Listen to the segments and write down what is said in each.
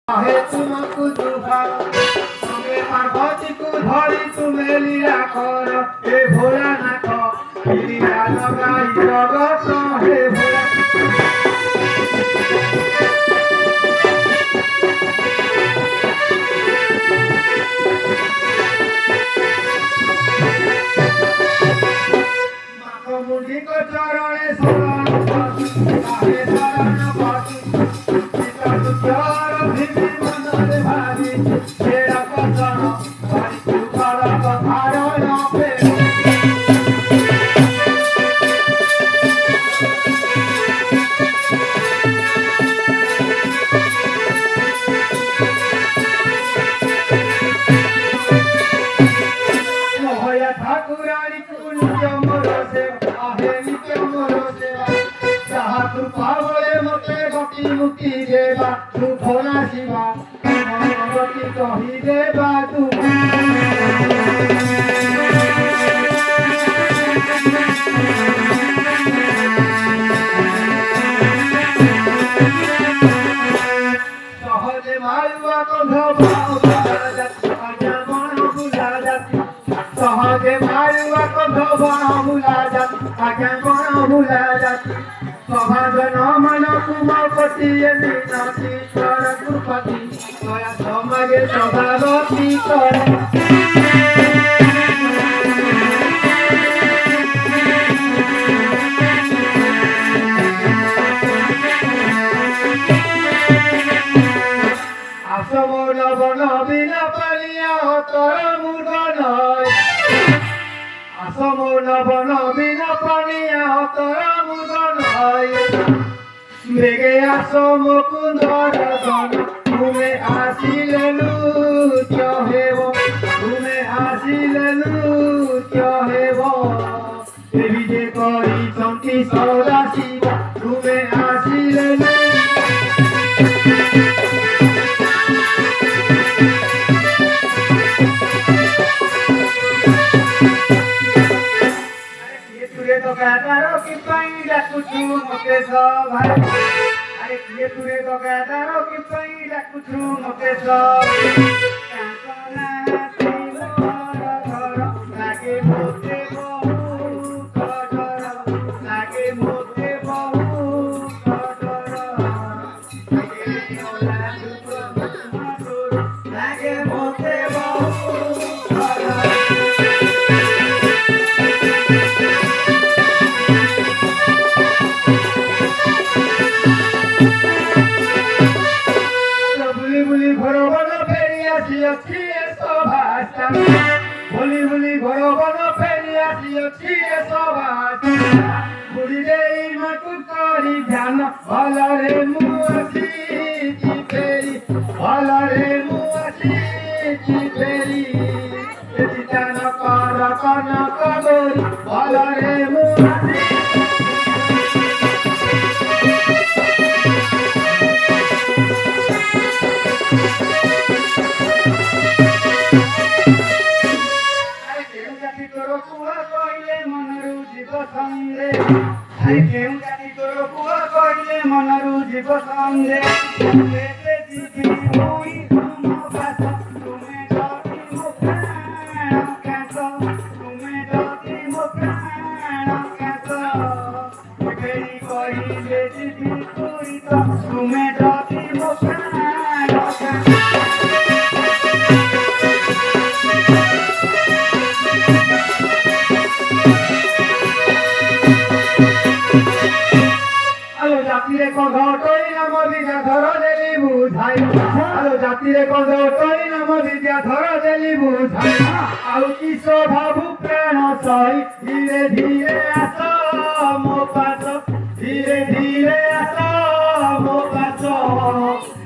हे तुमको दुभार संगे पार्वती को धरी तुमे लीला कर हे भोलानाथ लीला लगाई जगत हे भोला मुंडी को चरणे शरण काहे शरण पासु पिता तुझार भीमि मनरे भारी तेरा कचन भारी तुकार कथार पे मोहया ठाकुरानी कुल जमर से कृपावळे मते गति मुक्ति देवा तू भोला शिवा गति कही देवा तू सहजे मायुआ कंध सहजे मायुआ कंध बन भूला जाती आज्ञा बन भूला जाती सभाजन मन कुमपति मीनाती कर कुपति दया समाजे सभावती कर आसम लवन बिना पालिया तर मुर्गन आसम लवन बिना पालिया तर मुर्गन मृगे आसम कुंदर सन तुमे आसिले लुच्य हेब तुमे आसिले लुच्य हेब देवी जे करी चंकी सदा शिव तुमे आसिले तो कहता रो कि पैदा कुछ मते सब अरे किए तुरे तो कहता रो कि पैदा कुछ मते सब कांकना घर लागे मोते बहु कटर लागे मोते बहु कटर लागे मोते बहु बोली बोली घोड़ो बनो फेरी आसी अच्छी सभात बुढ़ी रे मकु करी ध्यान भल रे मुआसी फेरी भल रे मुआसी फेरी ध्यान कर कनक गोरी भल रे मुआसी हरि केउ जाति तोर पुआ कइले मनरु जीव संगे लेते जीवी होई तुम पास तुमे जाति मुखान कास तुमे जाति मुखान कास केई कइले जीवी होई तुमे जाति मुखान कास জাতিরে কন্ধটই নাম বিদ্যা ধর দেলি বুঝাই আলো জাতিরে কন্ধটই নাম বিদ্যা ধর দেলি বুঝাই আউ কি স্বভাবু প্রাণ সই ধীরে ধীরে আস মো পাশ ধীরে ধীরে আস মো পাশ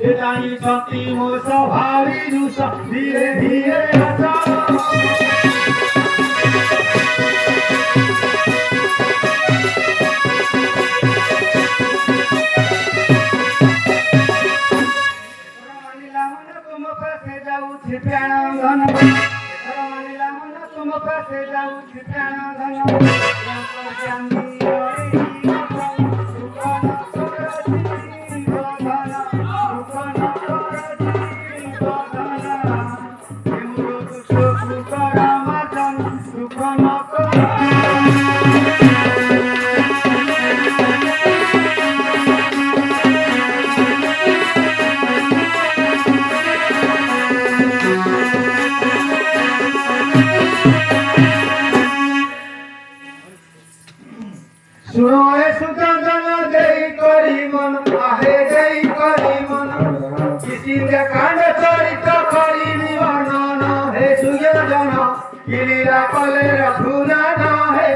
এটাই সতী মো স্বভাবী দোষ ধীরে ধীরে আস प्याण धन मानिला मन तुम पासे जाऊँ प्याण धन सुख न শুনো হে সুচন্দন দেই করি মন আহে দেই করি মন কিসিন্দে কাণ্ড চরিত করিবি বর্ণন হে সুযোজন কিলীলা কলে রঘুনাথ হে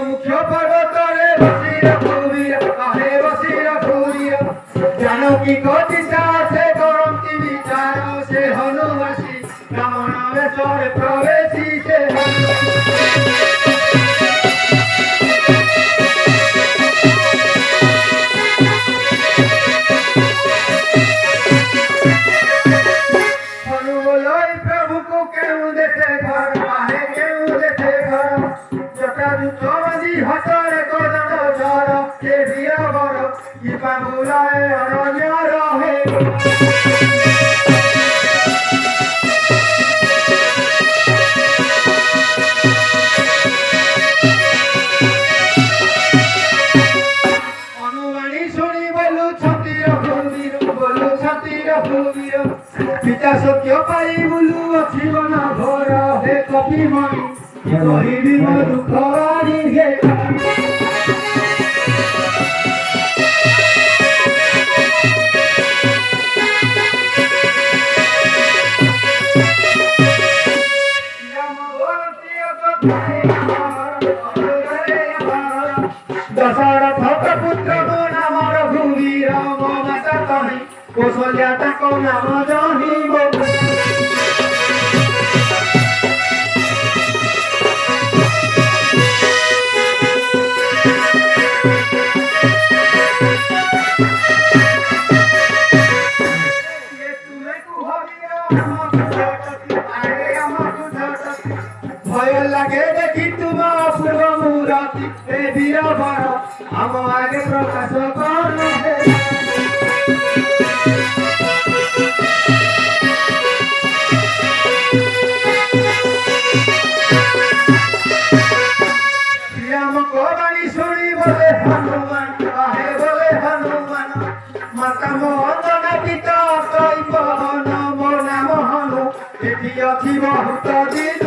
মুখ্য পর্বতরে বসির ভূমির আহে বসির ভূমির জানকী কথিতা সে করন্তি বিচার সে হনুবাসী রামনামেশ্বর প্রবেশী সে হনুবলই প্রভুকু কেউ দেশে ঘর আহে কেউ দেশে ঘর জটাজুট বাঁধি হাতরে কদম ঝড় সে বীর বড় কি বাবুলায় অরণ্য রহে অনুবাণী শুনি বলু ছতির ভূমির পিতা সত্য পাই বলু অছিব না ঘর হে কপি মণি কহিবি মো দুঃখ বাণী হে দশরথ পুত্র নাম রঘুবীর মাতা কহি কৌশল্যা তাক নাম জানিব ভয় লাগে দেখি তোমার অপূর্ব মূরতি হে বীর বর আম আগে প্রকাশ কর শ্রীরামক বাণী শুনি বলে হনুমান আহে বলে হনুমান মাতা মোহন পিতা কই পবন মো নাম হনু এটি অছি বহুত দিন